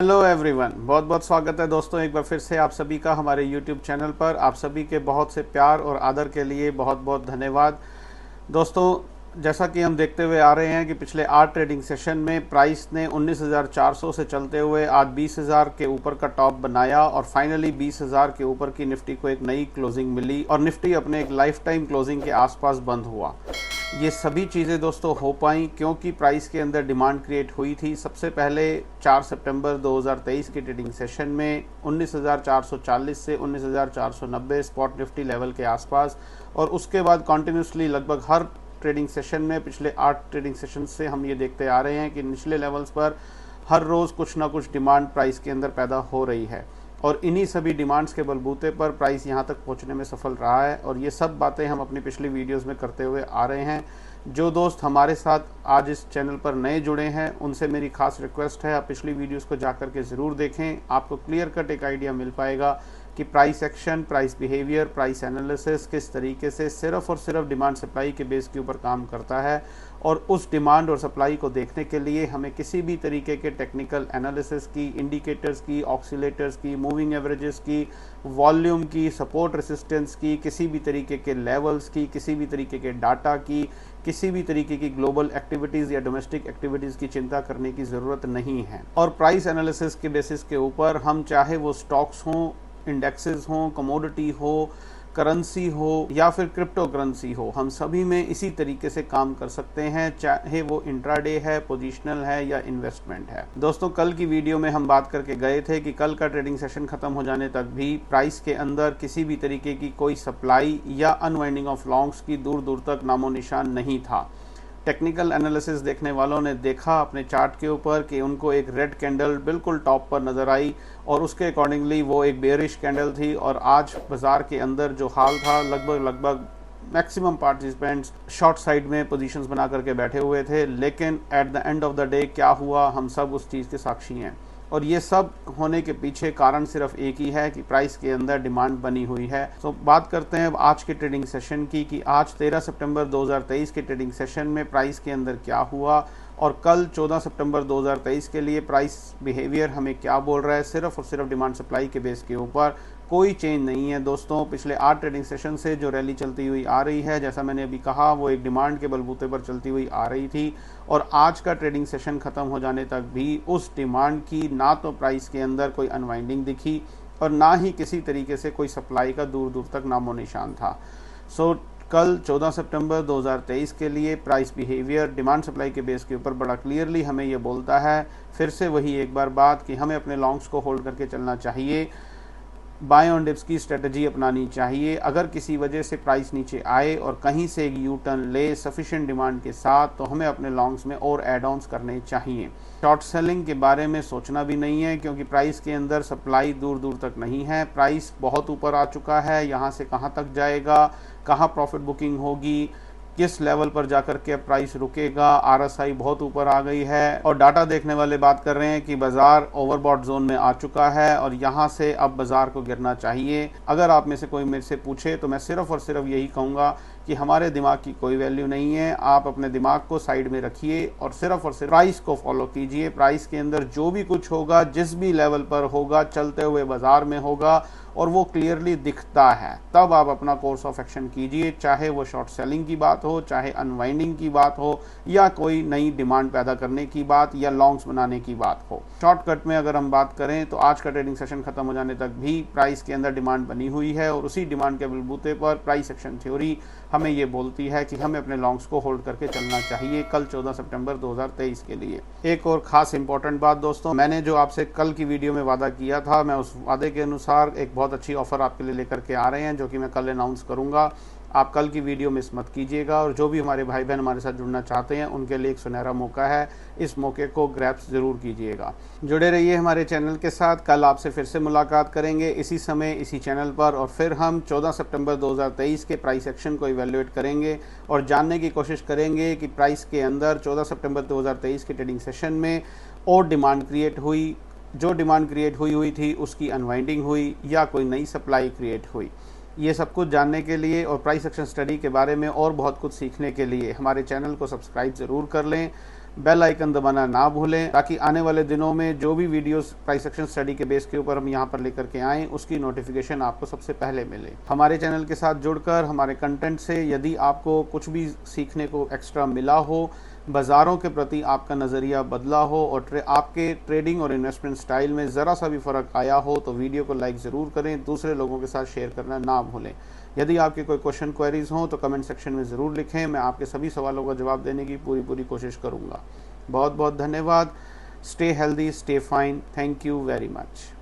Hello everyone, बहुत बहुत स्वागत है दोस्तों एक बार फिर से आप सभी का हमारे यूट्यूब चैनल पर। आप सभी के बहुत से प्यार और आदर के लिए बहुत बहुत धन्यवाद। दोस्तों, जैसा कि हम देखते हुए आ रहे हैं कि पिछले 8 ट्रेडिंग सेशन में प्राइस ने 19,400 से चलते हुए आज 20,000 के ऊपर का टॉप बनाया और फाइनली 20,000 के ऊपर की निफ्टी को एक नई क्लोजिंग मिली और निफ्टी अपने एक लाइफ टाइम क्लोजिंग के आसपास बंद हुआ। ये सभी चीज़ें दोस्तों हो पाई क्योंकि प्राइस के अंदर डिमांड क्रिएट हुई थी। सबसे पहले 4 सितंबर 2023 के ट्रेडिंग सेशन में 19,440 से 19,490 स्पॉट निफ्टी लेवल के आसपास, और उसके बाद कॉन्टिन्यूसली लगभग हर ट्रेडिंग सेशन में पिछले 8 ट्रेडिंग सेशन से हम ये देखते आ रहे हैं कि निचले लेवल्स पर हर रोज़ कुछ ना कुछ डिमांड प्राइस के अंदर पैदा हो रही है और इन्हीं सभी डिमांड्स के बलबूते पर प्राइस यहाँ तक पहुँचने में सफल रहा है। और ये सब बातें हम अपनी पिछली वीडियोस में करते हुए आ रहे हैं। जो दोस्त हमारे साथ आज इस चैनल पर नए जुड़े हैं उनसे मेरी खास रिक्वेस्ट है, आप पिछली वीडियोस को जाकर के ज़रूर देखें। आपको क्लियर कट एक आइडिया मिल पाएगा कि price action, price behaviour, price analysis किस तरीके से सिर्फ और सिर्फ डिमांड सप्लाई के बेस के ऊपर काम करता है। और उस डिमांड और सप्लाई को देखने के लिए हमें किसी भी तरीके के टेक्निकल एनालिसिस की, इंडिकेटर्स की, ऑक्सीलेटर्स की, मूविंग एवरेजेस की, वॉल्यूम की, सपोर्ट रेसिस्टेंस की, किसी भी तरीके के लेवल्स की, किसी भी तरीके के डाटा की, किसी भी तरीके की ग्लोबल एक्टिविटीज़ या डोमेस्टिक एक्टिविटीज़ की चिंता करने की ज़रूरत नहीं है। और प्राइस एनालिसिस के बेसिस के ऊपर हम चाहे वो स्टॉक्स हों, इंडेक्सेस हों, कमोडिटी हो, करेंसी हो या फिर क्रिप्टो करेंसी हो, हम सभी में इसी तरीके से काम कर सकते हैं, चाहे वो इंट्राडे है, पोजीशनल है या इन्वेस्टमेंट है। दोस्तों, कल की वीडियो में हम बात करके गए थे कि कल का ट्रेडिंग सेशन खत्म हो जाने तक भी प्राइस के अंदर किसी भी तरीके की कोई सप्लाई या अनवाइंडिंग ऑफ लॉन्ग्स की दूर दूर तक नामो निशान नहीं था। टेक्निकल एनालिसिस देखने वालों ने देखा अपने चार्ट के ऊपर कि उनको एक रेड कैंडल बिल्कुल टॉप पर नज़र आई और उसके अकॉर्डिंगली वो एक बेयरिश कैंडल थी। और आज बाज़ार के अंदर जो हाल था, लगभग मैक्सिमम पार्टिसिपेंट्स शॉर्ट साइड में पोजीशंस बना करके बैठे हुए थे। लेकिन at the end of the day क्या हुआ, हम सब उस चीज़ के साक्षी हैं। और ये सब होने के पीछे कारण सिर्फ एक ही है कि प्राइस के अंदर डिमांड बनी हुई है। तो बात करते हैं अब आज के ट्रेडिंग सेशन की कि आज 13 सितंबर 2023 के ट्रेडिंग सेशन में प्राइस के अंदर क्या हुआ और कल 14 सितंबर 2023 के लिए प्राइस बिहेवियर हमें क्या बोल रहा है। सिर्फ और सिर्फ डिमांड सप्लाई के बेस के ऊपर कोई चेंज नहीं है दोस्तों। पिछले 8 ट्रेडिंग सेशन से जो रैली चलती हुई आ रही है, जैसा मैंने अभी कहा, वो एक डिमांड के बलबूते पर चलती हुई आ रही थी और आज का ट्रेडिंग सेशन खत्म हो जाने तक भी उस डिमांड की ना तो प्राइस के अंदर कोई अनवाइंडिंग दिखी और ना ही किसी तरीके से कोई सप्लाई का दूर दूर तक नामो निशान था। कल 14 सितंबर 2023 के लिए प्राइस बिहेवियर डिमांड सप्लाई के बेस के ऊपर बड़ा क्लियरली हमें ये बोलता है, फिर से वही एक बार बात, कि हमें अपने लॉन्ग्स को होल्ड करके चलना चाहिए, बाय ऑन डिप्स की स्ट्रेटजी अपनानी चाहिए। अगर किसी वजह से प्राइस नीचे आए और कहीं से एक यू टर्न ले सफिशिएंट डिमांड के साथ, तो हमें अपने लॉन्ग्स में और एड ऑन्स करने चाहिए। शॉर्ट सेलिंग के बारे में सोचना भी नहीं है क्योंकि प्राइस के अंदर सप्लाई दूर दूर तक नहीं है। प्राइस बहुत ऊपर आ चुका है, यहाँ से कहाँ तक जाएगा, कहाँ प्रॉफिट बुकिंग होगी, किस लेवल पर जाकर के प्राइस रुकेगा। आरएसआई बहुत ऊपर आ गई है और डाटा देखने वाले बात कर रहे हैं कि बाजार ओवरबॉट जोन में आ चुका है और यहाँ से अब बाजार को गिरना चाहिए। अगर आप में से कोई मेरे से पूछे तो मैं सिर्फ और सिर्फ यही कहूँगा कि हमारे दिमाग की कोई वैल्यू नहीं है। आप अपने दिमाग को साइड में रखिए और सिर्फ प्राइस को फॉलो कीजिए। प्राइस के अंदर जो भी कुछ होगा, जिस भी लेवल पर होगा, चलते हुए बाजार में होगा और वो क्लियरली दिखता है, तब आप अपना कोर्स ऑफ एक्शन कीजिए। चाहे वो शॉर्ट सेलिंग की बात हो, चाहे अनवाइंडिंग की बात हो या कोई नई डिमांड पैदा करने की बात या लॉन्ग्स बनाने की बात हो। शॉर्टकट में अगर हम बात करें तो आज का ट्रेडिंग सेशन खत्म हो जाने तक भी प्राइस के अंदर डिमांड बनी हुई है और उसी डिमांड के बलबूते पर प्राइस एक्शन थ्योरी हमें ये बोलती है कि हमें अपने लॉन्ग्स को होल्ड करके चलना चाहिए कल 14 सितंबर 2023 के लिए। एक और खास इंपॉर्टेंट बात दोस्तों, मैंने जो आपसे कल की वीडियो में वादा किया था, मैं उस वादे के अनुसार एक बहुत अच्छी ऑफर आपके लिए लेकर के आ रहे हैं जो कि मैं कल अनाउंस करूंगा। आप कल की वीडियो मिस मत कीजिएगा और जो भी हमारे भाई बहन हमारे साथ जुड़ना चाहते हैं उनके लिए एक सुनहरा मौका है, इस मौके को ग्रैब्स ज़रूर कीजिएगा। जुड़े रहिए हमारे चैनल के साथ। कल आपसे फिर से मुलाकात करेंगे इसी समय इसी चैनल पर और फिर हम 14 सितंबर 2023 के प्राइस एक्शन को इवेल्युएट करेंगे और जानने की कोशिश करेंगे कि प्राइस के अंदर 14 सितंबर 2023 के ट्रेडिंग सेशन में और डिमांड क्रिएट हुई, जो डिमांड क्रिएट हुई थी उसकी अनवाइंडिंग हुई या कोई नई सप्लाई क्रिएट हुई। ये सब कुछ जानने के लिए और प्राइस एक्शन स्टडी के बारे में और बहुत कुछ सीखने के लिए हमारे चैनल को सब्सक्राइब ज़रूर कर लें। बेल आइकन दबाना ना भूलें, ताकि आने वाले दिनों में जो भी वीडियोस प्राइस एक्शन स्टडी के बेस के ऊपर हम यहाँ पर लेकर के आएँ उसकी नोटिफिकेशन आपको सबसे पहले मिले। हमारे चैनल के साथ जुड़कर हमारे कंटेंट से यदि आपको कुछ भी सीखने को एक्स्ट्रा मिला हो, बाज़ारों के प्रति आपका नज़रिया बदला हो और आपके ट्रेडिंग और इन्वेस्टमेंट स्टाइल में ज़रा सा भी फ़र्क आया हो, तो वीडियो को लाइक ज़रूर करें, दूसरे लोगों के साथ शेयर करना ना भूलें। यदि आपके कोई क्वेश्चन क्वेरीज हों तो कमेंट सेक्शन में ज़रूर लिखें, मैं आपके सभी सवालों का जवाब देने की पूरी कोशिश करूँगा। बहुत बहुत धन्यवाद। Stay healthy, stay fine. Thank you very much.